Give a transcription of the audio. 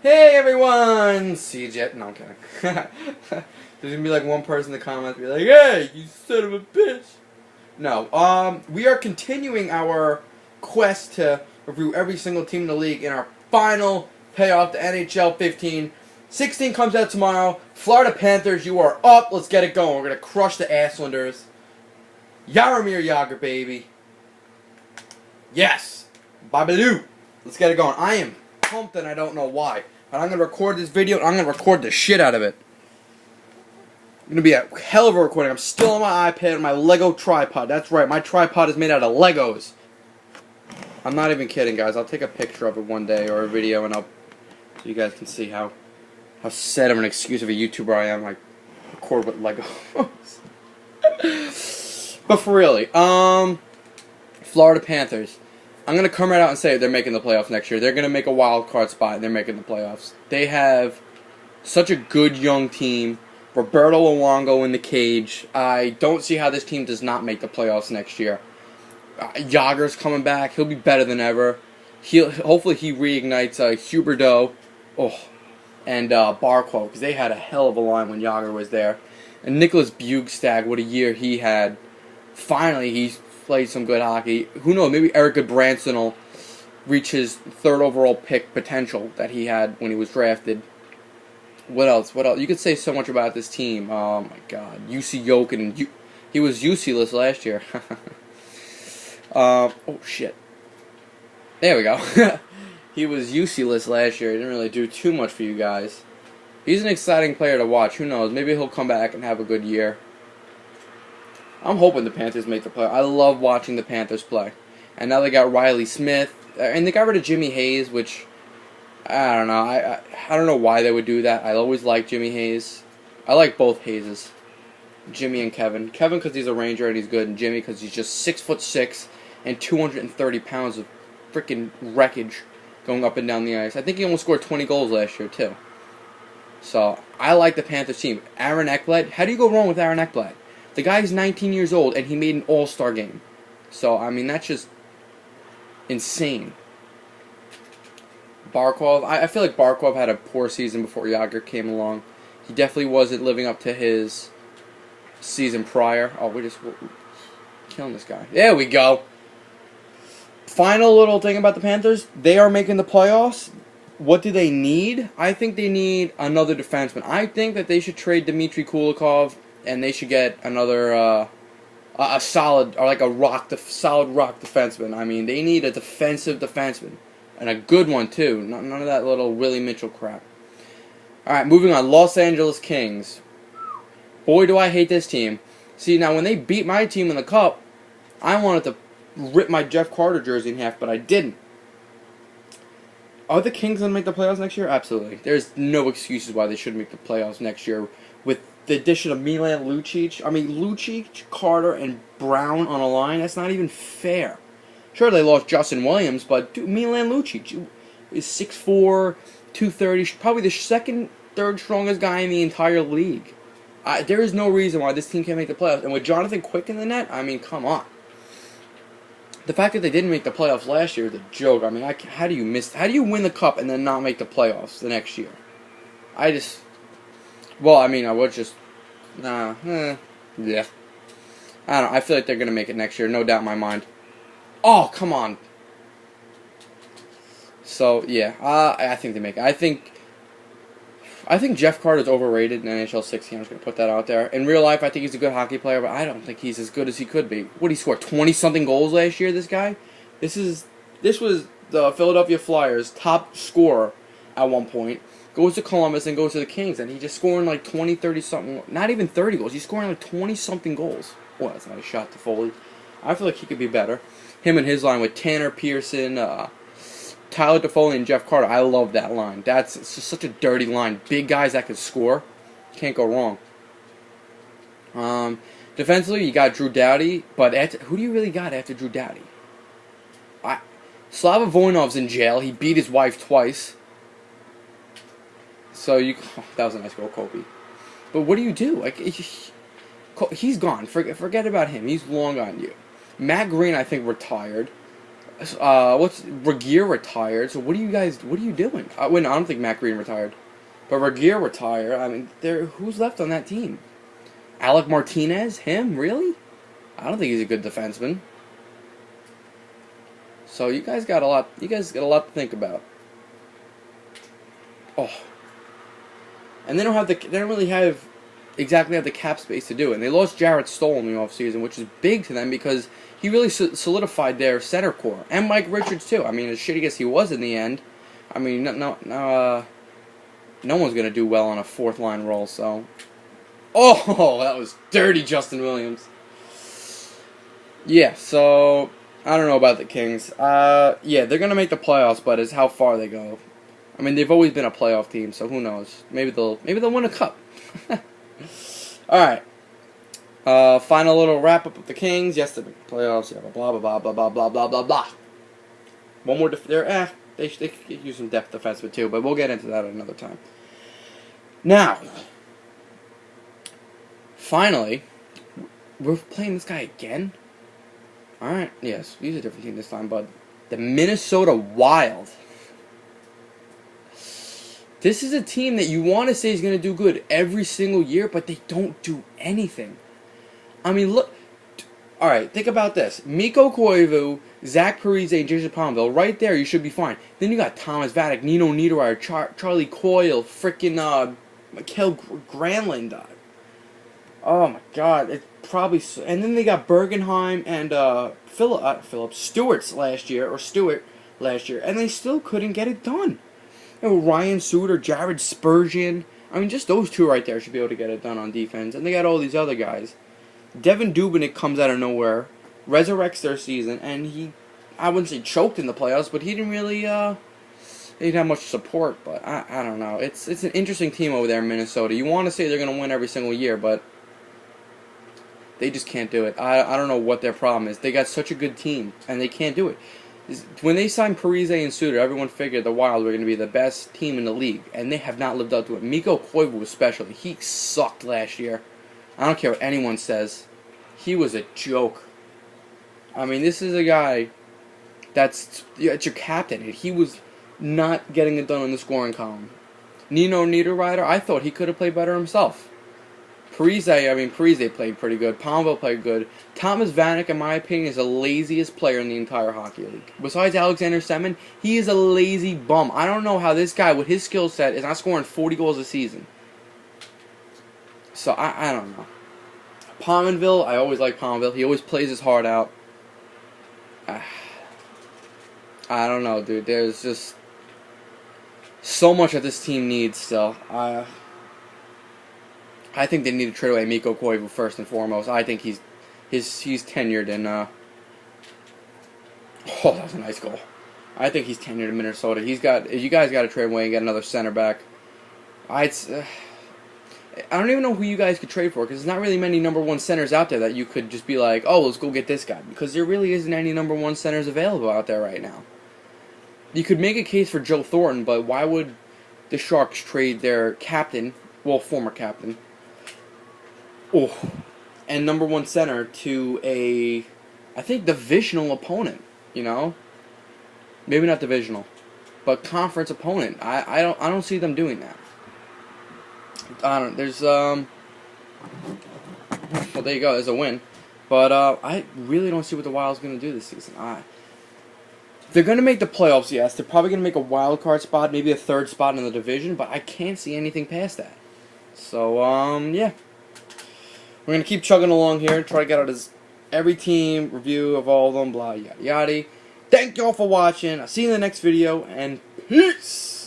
Hey everyone! CJ. No, I'm kidding. There's gonna be like one person in the comments be like, "Hey, you son of a bitch!" No. We are continuing our quest to review every single team in the league in our final payoff, the NHL 15. 16 comes out tomorrow. Florida Panthers, you are up. Let's get it going. We're gonna crush the Aslanders. Jaromir Jagr, baby. Yes. Babaloo. Let's get it going. I am pumped and I don't know why. But I'm going to record this video and I'm going to record the shit out of it. It's going to be a hell of a recording. I'm still on my iPad and my Lego tripod. That's right. My tripod is made out of Legos. I'm not even kidding, guys. I'll take a picture of it one day or a video and so you guys can see how sad of an excuse of a YouTuber I am. I record with Legos. But for really, Florida Panthers. I'm going to come right out and say they're making the playoffs next year. They're going to make a wild card spot, and they're making the playoffs. They have such a good young team. Roberto Luongo in the cage. I don't see how this team does not make the playoffs next year. Jagr's coming back. He'll be better than ever. Hopefully he reignites Huberdeau and Barkov, because they had a hell of a line when Jagr was there. And Nicholas Bjugstad, what a year he had. Finally, he's played some good hockey. Who knows, maybe Eric Goodbranson will reach his third overall pick potential that he had when he was drafted. What else? You could say so much about this team. Oh my god. UC Jokin. He was UC-less last year. Oh shit. There we go. He was UC-less last year. He didn't really do too much for you guys. He's an exciting player to watch. Who knows? Maybe he'll come back and have a good year. I'm hoping the Panthers make the play. I love watching the Panthers play. And now they got Riley Smith. And they got rid of Jimmy Hayes, which, I don't know. I don't know why they would do that. I always liked Jimmy Hayes. I like both Hayeses. Jimmy and Kevin. Kevin because he's a Ranger and he's good. And Jimmy because he's just 6'6" and 230 pounds of freaking wreckage going up and down the ice. I think he almost scored 20 goals last year, too. So, I like the Panthers team. Aaron Ekblad. How do you go wrong with Aaron Ekblad? The guy's 19 years old, and he made an all-star game. So, I mean, that's just insane. Barkov, I feel like Barkov had a poor season before Jagr came along. He definitely wasn't living up to his season prior. Oh, we're killing this guy. There we go. Final little thing about the Panthers. They are making the playoffs. What do they need? I think they need another defenseman. I think that they should trade Dmitry Kulikov. And they should get another, a solid, or like a solid rock defenseman. I mean, they need a defensive defenseman. And a good one, too. None of that little Willie Mitchell crap. Alright, moving on. Los Angeles Kings. Boy, do I hate this team. See, now, when they beat my team in the Cup, I wanted to rip my Jeff Carter jersey in half, but I didn't. Are the Kings going to make the playoffs next year? Absolutely. There's no excuses why they shouldn't make the playoffs next year with the addition of Milan Lucic. I mean, Lucic, Carter, and Brown on a line, that's not even fair. Sure, they lost Justin Williams, but dude, Milan Lucic is 6'4", 230, probably the second, third strongest guy in the entire league. There is no reason why this team can't make the playoffs. And with Jonathan Quick in the net, I mean, come on. The fact that they didn't make the playoffs last year is a joke. I mean, how do you win the Cup and then not make the playoffs the next year? Well, I mean, I would just, yeah. I don't know, I feel like they're going to make it next year, no doubt in my mind. Oh, come on. So, yeah, I think they make it. I think Jeff Carter's overrated in NHL 16, I'm just going to put that out there. In real life, I think he's a good hockey player, but I don't think he's as good as he could be. What did he score, 20-something goals last year, this guy? This was the Philadelphia Flyers' top scorer at one point. Goes to Columbus and goes to the Kings, and he's just scoring like 20, 30-something, not even 30 goals. He's scoring like 20-something goals. Well, that's not a shot to Foley. I feel like he could be better. Him and his line with Tanner Pearson, Tyler Toffoli, and Jeff Carter. I love that line. It's just such a dirty line. Big guys that can score. Can't go wrong. Defensively, you got Drew Doughty, but who do you really got after Drew Doughty? Slava Voinov's in jail. He beat his wife twice. So that was a nice goal, Kobe. But what do you do? Like, he's gone. Forget about him. He's long gone. Matt Green, I think, retired. What's Regier retired? So what are you doing? Wait, no, I don't think Matt Green retired, but Regier retired. I mean, who's left on that team? Alec Martinez? Him? Really? I don't think he's a good defenseman. So you guys got a lot. You guys got a lot to think about. Oh, and they don't really have exactly have the cap space to do it. And they lost Jarrett Stoll in the offseason, which is big to them because he really solidified their center core. And Mike Richards, too. I mean, as shitty as he was in the end, I mean, no one's going to do well on a fourth-line role, so. Oh, that was dirty, Justin Williams. Yeah, so, I don't know about the Kings. Yeah, they're going to make the playoffs, but it's how far they go. I mean, they've always been a playoff team, so who knows? Maybe they'll win a cup. Alright. Final little wrap-up of the Kings. Yes, they're making playoffs. Yeah, blah, blah, blah, blah, blah, blah, blah, blah, blah. One more they could use some depth defenseman too, but we'll get into that another time. Now, finally, we're playing this guy again? Alright, yes, he's a different team this time, but the Minnesota Wild. This is a team that you want to say is going to do good every single year, but they don't do anything. I mean, look. Alright, think about this. Mikko Koivu, Zach Parise, and Jason Palmville. Right there, you should be fine. Then you got Thomas Vanek, Nino Niederreiter, Charlie Coyle, freaking Mikael Granlund. Oh my god, it's probably so. And then they got Bergenheim and Stewart last year, and they still couldn't get it done. You know, Ryan Suter, Jared Spurgeon. I mean, just those two right there should be able to get it done on defense. And they got all these other guys. Devin Dubnyk comes out of nowhere, resurrects their season, and I wouldn't say choked in the playoffs, but he didn't really, he didn't have much support. But I don't know. It's an interesting team over there in Minnesota. You want to say they're going to win every single year, but they just can't do it. I don't know what their problem is. They got such a good team, and they can't do it. When they signed Parise and Suter, everyone figured the Wild were going to be the best team in the league, and they have not lived up to it. Mikko Koivu especially. He sucked last year. I don't care what anyone says. He was a joke. I mean, this is a guy that's your captain, and he was not getting it done in the scoring column. Nino Niederreiter, I thought he could have played better himself. Parise played pretty good. Palmville played good. Thomas Vanek, in my opinion, is the laziest player in the entire hockey league. Besides Alexander Semin, he is a lazy bum. I don't know how this guy, with his skill set, is not scoring 40 goals a season. So, I don't know. Pominville, I always like Pominville. He always plays his heart out. I don't know, dude. There's just so much that this team needs still. I think they need to trade away Mikko Koivu first and foremost. I think he's tenured in. Oh, that was a nice goal. I think he's tenured in Minnesota. You guys got to trade away and get another center back. I don't even know who you guys could trade for because there's not really many number one centers out there that you could just be like, oh, let's go get this guy, because there really isn't any number one centers available out there right now. You could make a case for Joe Thornton, but why would the Sharks trade their captain, well, former captain, and number one center to a, I think, divisional opponent, you know? Maybe not divisional, but conference opponent. I don't see them doing that. There's well, there you go, there's a win. But I really don't see what the Wild's going to do this season. They're going to make the playoffs, yes. They're probably going to make a wild card spot, maybe a third spot in the division, but I can't see anything past that. So, yeah. We're going to keep chugging along here, try to get out every team, review of all of them, blah, yada, yada. Thank y'all for watching. I'll see you in the next video, and peace!